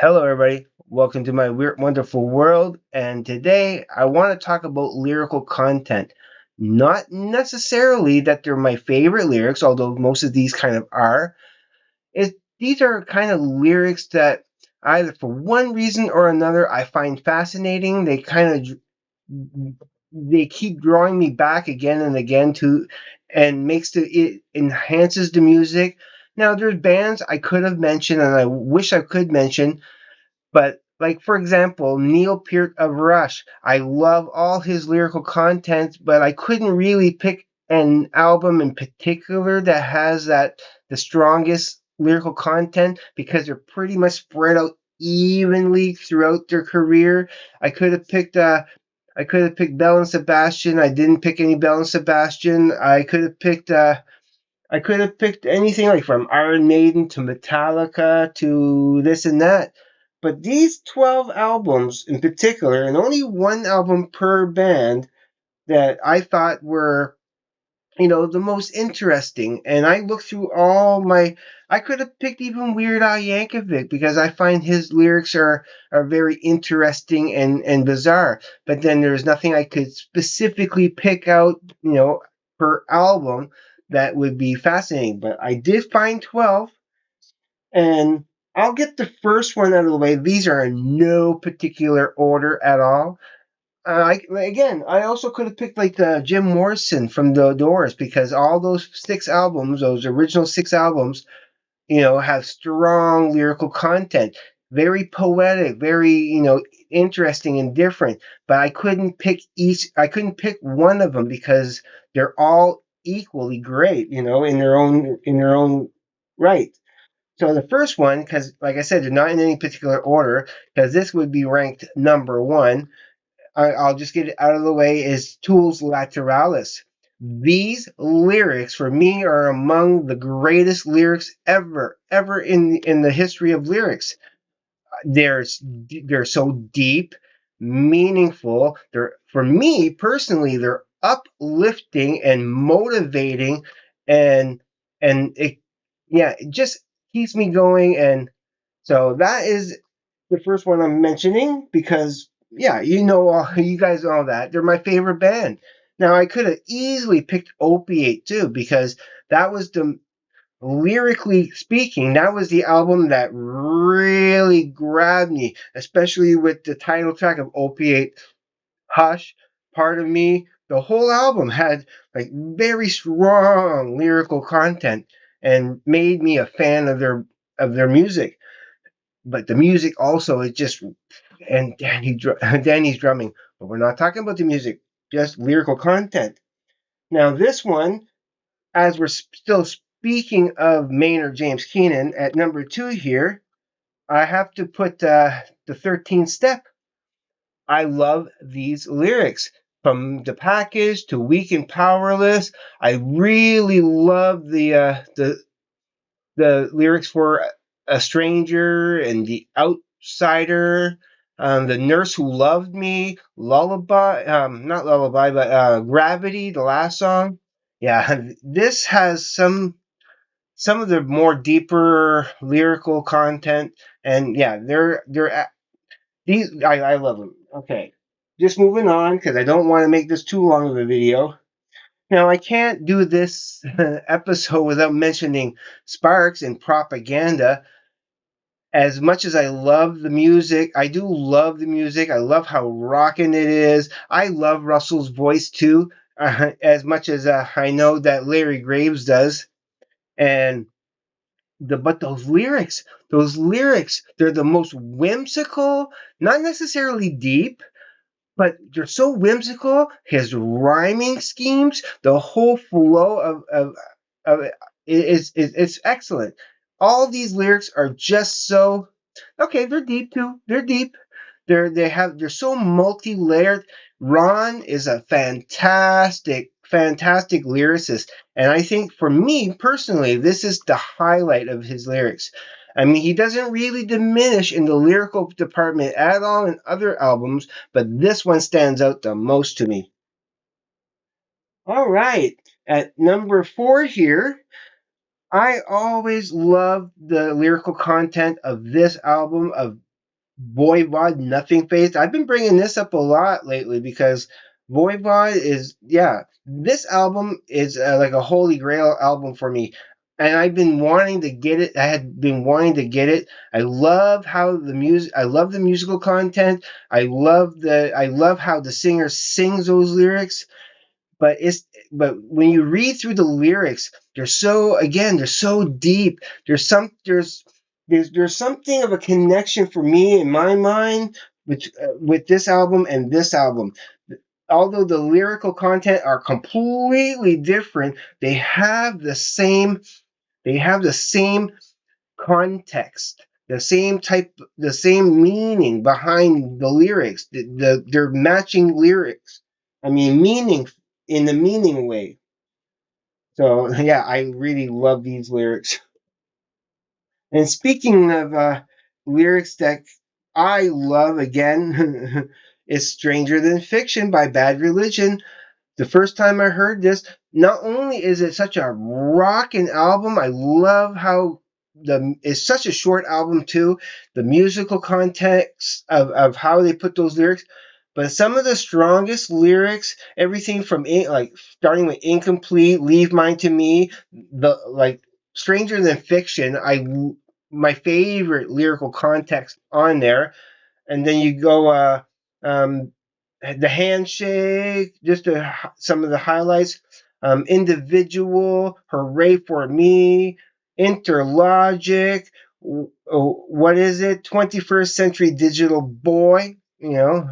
Hello, everybody. Welcome to my weird, wonderful world. And today I want to talk about lyrical content. Not necessarily that they're my favorite lyrics, although most of these kind of are. These are kind of lyrics that either for one reason or another I find fascinating. They keep drawing me back again and again to, and it enhances the music. Now there's bands I could have mentioned and I wish I could mention, but like for example, Neil Peart of Rush, I love all his lyrical content, but I couldn't really pick an album in particular that has the strongest lyrical content because they're pretty much spread out evenly throughout their career. I could have picked Bell and Sebastian. I didn't pick any Bell and Sebastian. I could have picked anything like from Iron Maiden to Metallica to this and that. But these 12 albums in particular, and only one album per band, that I thought were, the most interesting. And I looked through I could have picked even Weird Al Yankovic because I find his lyrics are very interesting and bizarre. But then there's nothing I could specifically pick out, per album that would be fascinating. But I did find 12, and I'll get the first one out of the way. These are in no particular order at all. I also could have picked like the Jim Morrison from the Doors because all those six albums, those original six albums, have strong lyrical content, very poetic, very interesting and different. But I couldn't pick one of them because they're all equally great, in their own right. So the first one, because like I said, they're not in any particular order, because this would be ranked number one. I'll just get it out of the way, is Tool's Lateralis. These lyrics for me are among the greatest lyrics ever in the history of lyrics. They're so deep, meaningful. They're, for me personally, they're uplifting and motivating, and it, yeah, it just keeps me going. And so that is the first one I'm mentioning because, yeah, you guys know that they're my favorite band. Now I could have easily picked Opiate too because that was the lyrically speaking, that was the album that really grabbed me, especially with the title track of Opiate, Hush, Part of Me. The whole album had like very strong lyrical content and made me a fan of their music. But the music also is just, and Danny's drumming. But we're not talking about the music, just lyrical content. Now this one, as we're still speaking of Maynard James Keenan at number two here, I have to put the 13th Step. I love these lyrics. From the package to weak and powerless, I really love the lyrics for a stranger and the outsider, the nurse who loved me, lullaby, not lullaby, but gravity, the last song. Yeah, this has some of the more deeper lyrical content, and yeah, I love them. Okay, just moving on because I don't want to make this too long of a video. Now I can't do this episode without mentioning Sparks and Propaganda. As much as I love the music, I do love the music. I love how rocking it is. I love Russell's voice too, as much as I know that Larry Graves does. And but those lyrics, they're the most whimsical, not necessarily deep, but they're so whimsical. His rhyming schemes, the whole flow of it is it's excellent. All these lyrics are just so okay. They're deep too. They're deep. They're so multi-layered. Ron is a fantastic lyricist, and I think for me personally, this is the highlight of his lyrics. I mean, he doesn't really diminish in the lyrical department at all in other albums, but this one stands out the most to me. All right, at number four here, I always love the lyrical content of this album of Voivod, Nothing Faced. I've been bringing this up a lot lately because Voivod is, yeah, this album is like a holy grail album for me. And I've been wanting to get it. I had been wanting to get it. I love how the music. I love the musical content. I love how the singer sings those lyrics. But when you read through the lyrics, they're so deep. There's something of a connection for me in my mind with this album and this album. Although the lyrical content are completely different, they have the same context, the same meaning behind the lyrics. They're matching lyrics. I mean, meaning in the meaning way. So yeah, I really love these lyrics. And speaking of lyrics that I love again, is "Stranger Than Fiction" by Bad Religion. The first time I heard this, not only is it such a rockin' album, I love how it's such a short album too. The musical context of how they put those lyrics, but some of the strongest lyrics, everything from like starting with "Incomplete," "Leave Mine to Me," the like "Stranger Than Fiction." My favorite lyrical context on there, and then you go um, the handshake, just some of the highlights. Individual, hooray for me, interlogic. What is it? 21st century digital boy. You know,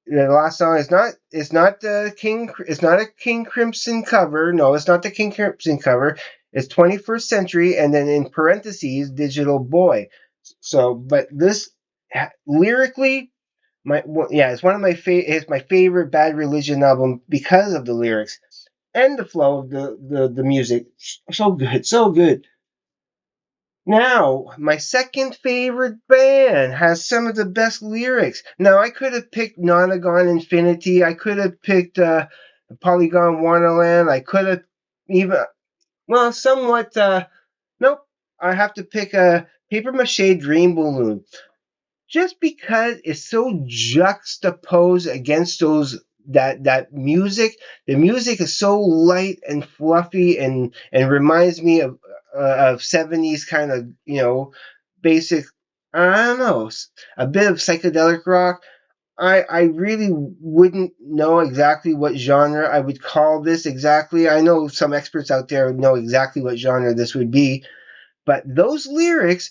the last song is not. It's not the King. It's not a King Crimson cover. No, it's not the King Crimson cover. It's 21st century, and then in parentheses, digital boy. So, but this lyrically, it's one of my it's my favorite Bad Religion album because of the lyrics and the flow of the music. So good, so good. Now, my second favorite band has some of the best lyrics. Now, I could have picked Nonagon Infinity. I could have picked Polygon Wonderland. I could have even, well, somewhat. Nope. I have to pick a Paper Mache Dream Balloon just because it's so juxtaposed against that music. The music is so light and fluffy and reminds me of 70s kind of, basic, I don't know, a bit of psychedelic rock. I really wouldn't know exactly what genre I would call this exactly. I know some experts out there know exactly what genre this would be, but those lyrics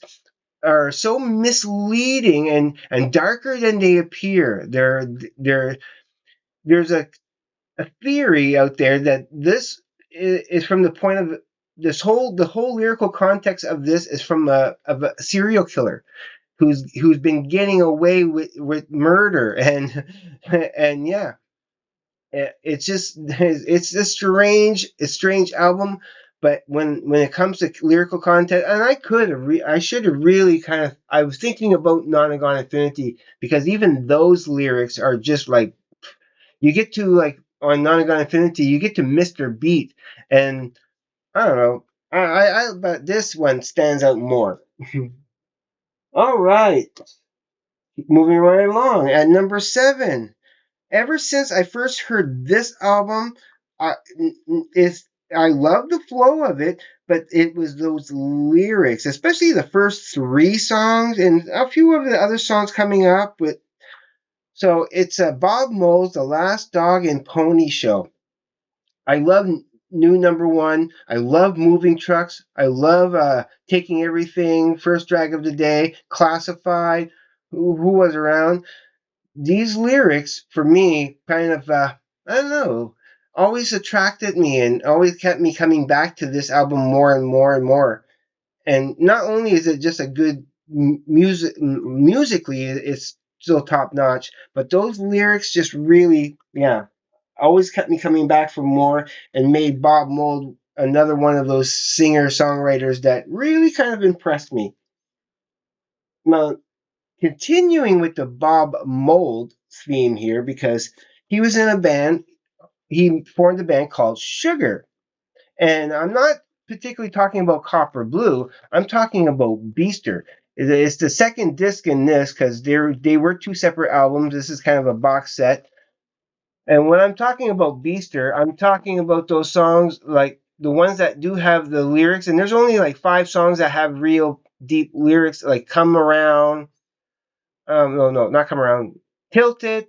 are so misleading and darker than they appear. There's a theory out there that this is from the point of the whole lyrical context of this is from a serial killer who's been getting away with murder and yeah, it's just it's a strange album. But when it comes to lyrical content, and I should have really kind of, I was thinking about Nonagon Infinity because even those lyrics are just like, you get to like on Nonagon Infinity, you get to Mr. Beat, and I don't know, but this one stands out more. All right, moving right along at number 7. Ever since I first heard this album, I it's I love the flow of it, but it was those lyrics, especially the first 3 songs and a few of the other songs coming up with. So it's Bob Mole's "The Last Dog and Pony Show." I love New Number One. I love Moving Trucks. I love Taking Everything, First Drag of the Day, Classified, Who Was Around. These lyrics for me kind of I don't know, always attracted me and always kept me coming back to this album more and more and more. And not only is it just a good musically, it's still top notch, but those lyrics just really, yeah, always kept me coming back for more and made Bob Mould another one of those singer songwriters that really kind of impressed me. Now, continuing with the Bob Mould theme here, because he was in a band, he formed a band called Sugar. And I'm not particularly talking about Copper Blue, I'm talking about Beaster. It's the second disc in this because they were two separate albums. This is kind of a box set. And when I'm talking about Beaster, I'm talking about those songs like the ones that do have the lyrics. And there's only like five songs that have real deep lyrics, like "Come Around." No, not "Come Around." "Tilted."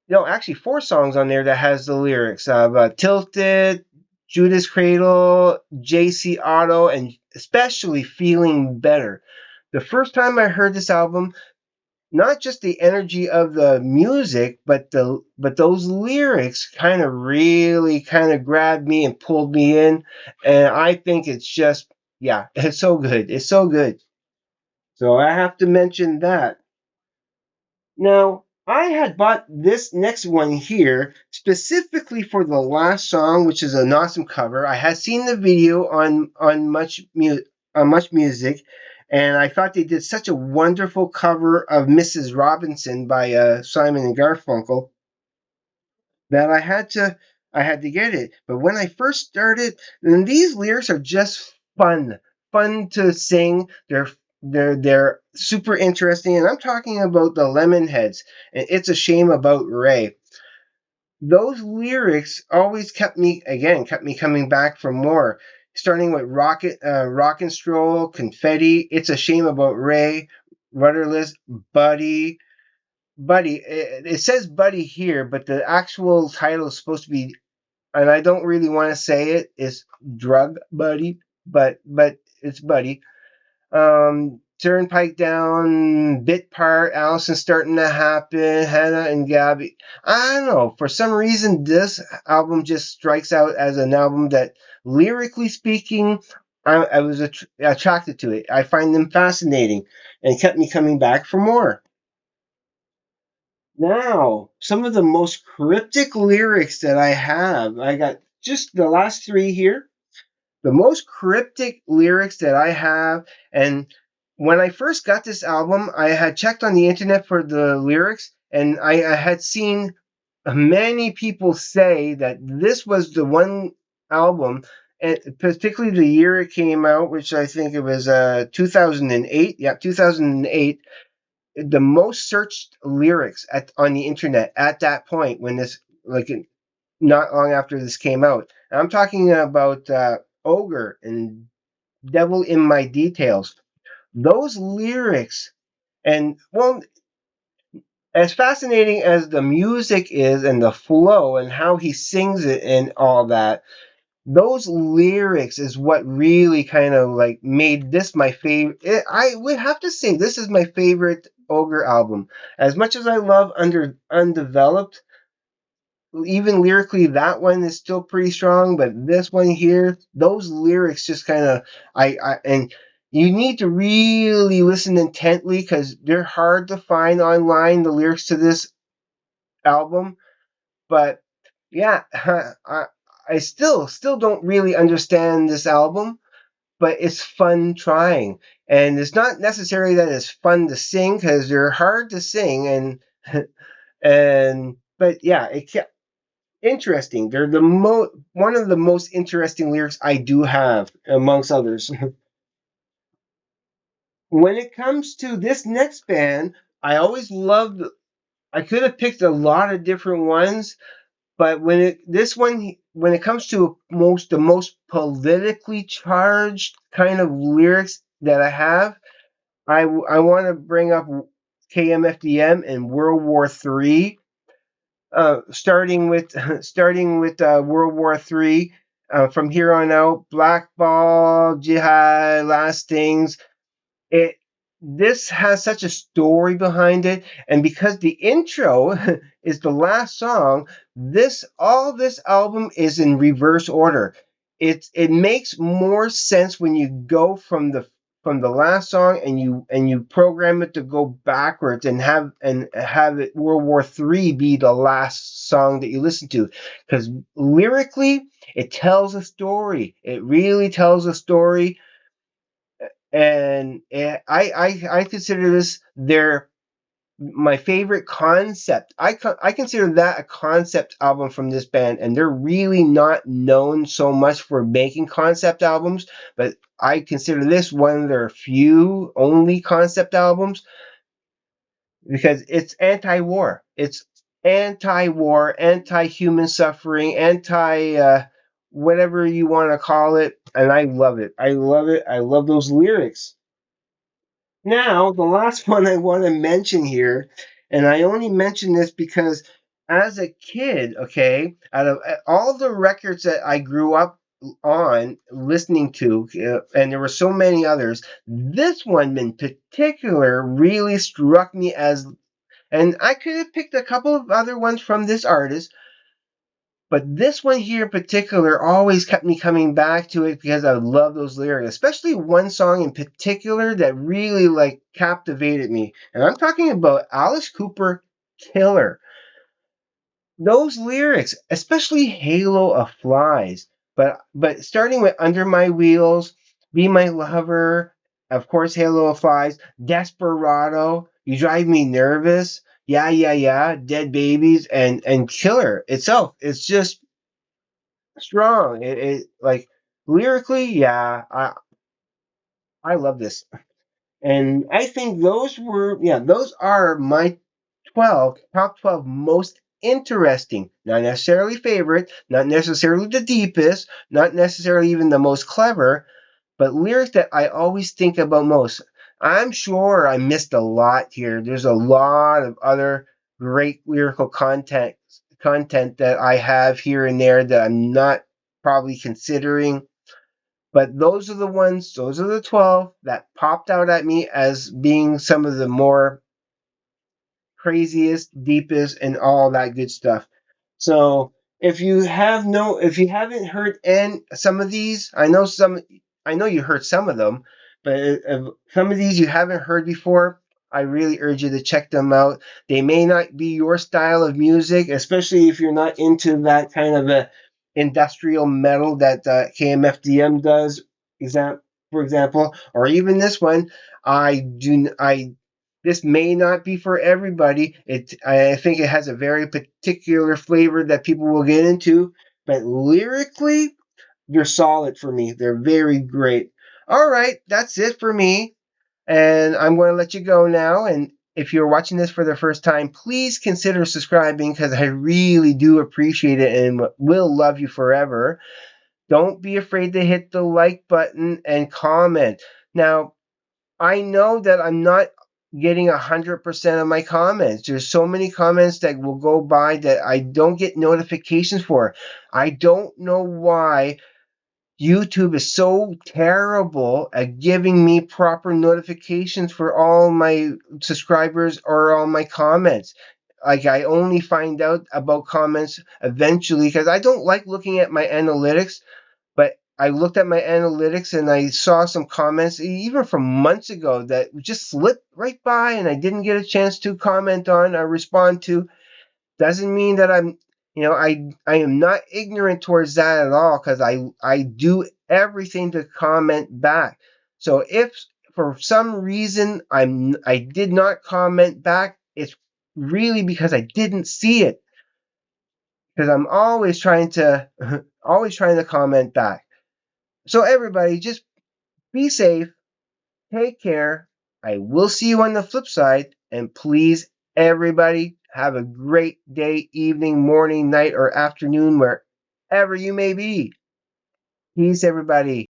No, actually, four songs on there that has the lyrics of "Tilted," "Judas Cradle," "JC Auto," and especially "Feeling Better." The first time I heard this album, not just the energy of the music, but those lyrics kind of really kind of grabbed me and pulled me in, and I think it's just yeah, it's so good. It's so good. So I have to mention that. Now, I had bought this next one here specifically for the last song, which is an awesome cover. I had seen the video on Much Music, and I thought they did such a wonderful cover of Mrs. Robinson by Simon and Garfunkel that I had to get it. But when I first started, and these lyrics are just fun to sing. They're super interesting, and I'm talking about the Lemonheads. And it's a shame about Ray. Those lyrics always kept me coming back for more. Starting with Rock and Stroll, Confetti, It's a Shame About Ray, Rudderless, Buddy, it says Buddy here, but the actual title is supposed to be, and I don't really want to say it, is Drug Buddy, but it's Buddy. Turnpike Down, Bit Part, Allison Starting to Happen, Hannah and Gabby. I don't know. For some reason, this album just strikes out as an album that, lyrically speaking, I was attracted to it. I find them fascinating and kept me coming back for more. Now, some of the most cryptic lyrics that I have, I got just the last three here. The most cryptic lyrics that I have, and when I first got this album, I had checked on the internet for the lyrics, and I had seen many people say that this was the one album, and particularly the year it came out, which I think it was 2008. Yeah, 2008, the most searched lyrics on the internet at that point when this, like, not long after this came out. And I'm talking about Ogre and Devil in My Details. Those lyrics, and well, as fascinating as the music is and the flow and how he sings it and all that, those lyrics is what really kind of like made this my favorite. I would have to say this is my favorite Ogre album. As much as I love Undeveloped, even lyrically, that one is still pretty strong. But this one here, those lyrics just kind of and you need to really listen intently because they're hard to find online. The lyrics to this album, but yeah, I still don't really understand this album, but it's fun trying. And it's not necessarily that it's fun to sing because they're hard to sing and but yeah, it kept interesting. They're one of the most interesting lyrics I do have amongst others. When it comes to this next band, I always loved I could have picked a lot of different ones, but when it comes to the most politically charged kind of lyrics that I have, I want to bring up KMFDM and World War III. Starting with World War III. From here on out, Blackball, Jihad, Last Things, it this has such a story behind it, and because the intro is the last song, this album is in reverse order. It makes more sense when you go from the last song and you program it to go backwards and have it World War III be the last song that you listen to, because lyrically it tells a story. It really tells a story, and I consider this their my favorite concept. I consider that a concept album from this band, and they're really not known so much for making concept albums, but I consider this one of their few only concept albums because it's anti-war. It's anti-war, anti-human suffering, anti whatever you want to call it, and I love it. I love it. I love those lyrics. Now, the last one I want to mention here, and I only mention this because as a kid, okay, out of all the records that I grew up on listening to, and there were so many others, this one in particular really struck me as, and I could have picked a couple of other ones from this artist, but this one here in particular always kept me coming back to it because I love those lyrics, especially one song in particular that really like captivated me. And I'm talking about Alice Cooper Killer. Those lyrics, especially Halo of Flies, but starting with Under My Wheels, Be My Lover, of course Halo of Flies, Desperado, You Drive Me Nervous, Yeah Yeah Yeah, Dead Babies, and Killer itself. It's just strong. It like lyrically, yeah, I love this, and I think those are my 12 most interesting, not necessarily favorite, not necessarily the deepest, not necessarily even the most clever, but lyrics that I always think about most. I'm sure I missed a lot here. There's a lot of other great lyrical content that I have here and there that I'm not probably considering. But those are the 12 that popped out at me as being some of the more craziest, deepest, and all that good stuff. So if you haven't heard some of these, I know you heard some of them, but if some of these you haven't heard before, I really urge you to check them out. They may not be your style of music, especially if you're not into that kind of a industrial metal that KMFDM does, for example, or even this one. I this may not be for everybody. I think it has a very particular flavor that people will get into, but lyrically, they're solid for me. They're very great. All right, that's it for me, and I'm going to let you go now. And if you're watching this for the first time, please consider subscribing because I really do appreciate it and will love you forever. Don't be afraid to hit the like button and comment. Now, I know that I'm not getting 100% of my comments. There's so many comments that will go by that I don't get notifications for. I don't know why YouTube is so terrible at giving me proper notifications for all my subscribers or all my comments. Like I only find out about comments eventually because I don't like looking at my analytics, but I looked at my analytics and I saw some comments, even from months ago, that just slipped right by and I didn't get a chance to comment on or respond to. Doesn't mean that I am not ignorant towards that at all because I do everything to comment back. So if for some reason I did not comment back, it's really because I didn't see it because I'm always trying to always trying to comment back. So everybody, just be safe, take care. I will see you on the flip side, and please, everybody, have a great day, evening, morning, night, or afternoon, wherever you may be. Peace, everybody.